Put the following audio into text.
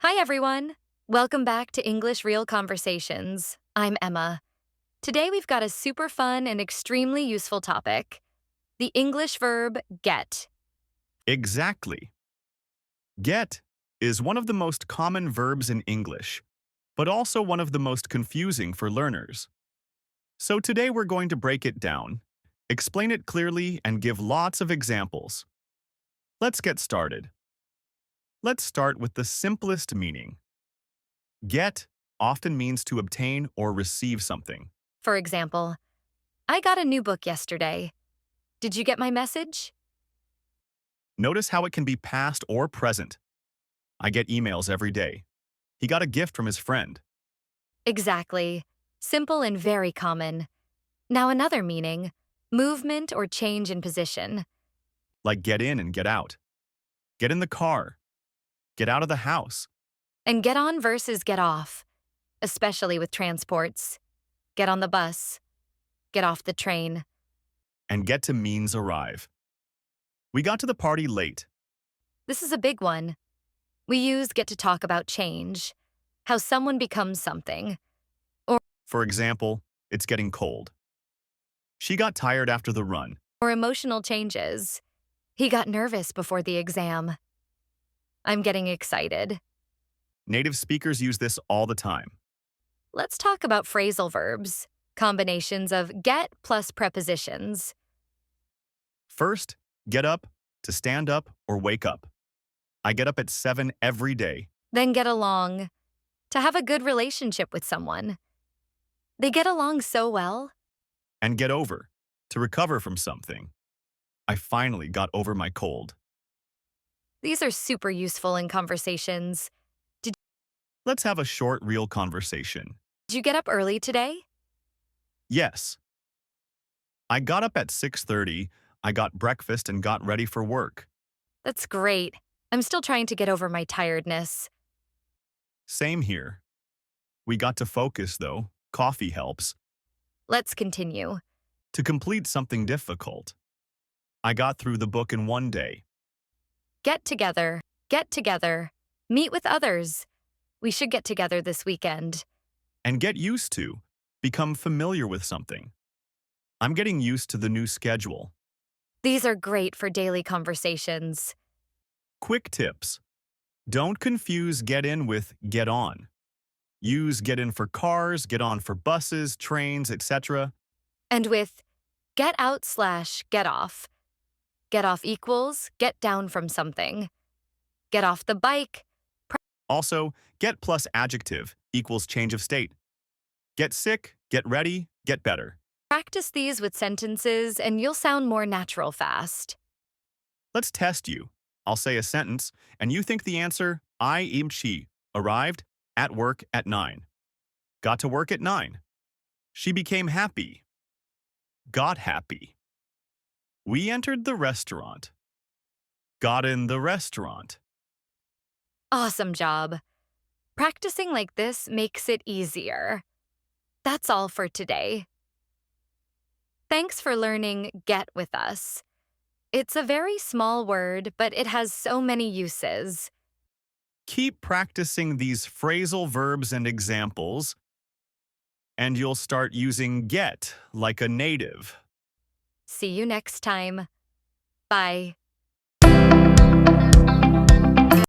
Hi, everyone. Welcome back to English Real Conversations. I'm Emma. Today we've got a super fun and extremely useful topic the English verb get. Exactly. Get is one of the most common verbs in English, but also one of the most confusing for learners. So today we're going to break it down, explain it clearly, and give lots of examples. Let's get started. Let's start with the simplest meaning. Get often means to obtain or receive something. For example, I got a new book yesterday. Did you get my message? Notice how it can be past or present. I get emails every day. He got a gift from his friend. Exactly. Simple and very common. Now, another meaning movement or change in position. Like get in and get out. Get in the car. Get out of the house. And get on versus get off, especially with transports. Get on the bus. Get off the train. And get to means arrive. We got to the party late. This is a big one. We use get to talk about change, how someone becomes something, For example, it's getting cold. She got tired after the run. or emotional changes. He got nervous before the exam. I'm getting excited. Native speakers use this all the time. Let's talk about phrasal verbs, combinations of get plus prepositions. First, get up, to stand up or wake up. I get up at 7 every day. Then get along, to have a good relationship with someone. They get along so well. And get over, to recover from something. I finally got over my cold. These are super useful in conversations. Let's have a short, real conversation. Did you get up early today? Yes. I got up at 6:30, I got breakfast and got ready for work. That's great. I'm still trying to get over my tiredness. Same here. We got to focus, though. Coffee helps. Let's continue. To complete something difficult. I got through the book in one day. Get together, meet with others. We should get together this weekend. And get used to. Become familiar with something. I'm getting used to the new schedule. These are great for daily conversations. Quick tips. Don't confuse get in with get on. Use get in for cars, get on for buses, trains, etc. And with get out slash get off. Get off equals get down from something. Get off the bike. Also, get plus adjective equals change of state. Get sick, get ready, get better. Practice these with sentences and you'll sound more natural fast. Let's test you. I'll say a sentence, and you think the answer, I am she, arrived at work at 9. Got to work at 9. She became happy. Got happy. We entered the restaurant. Got in the restaurant. Awesome job. Practicing like this makes it easier. That's all for today. Thanks for learning get with us. It's a very small word, but it has so many uses. Keep practicing these phrasal verbs and examples, and you'll start using get like a native. See you next time. Bye.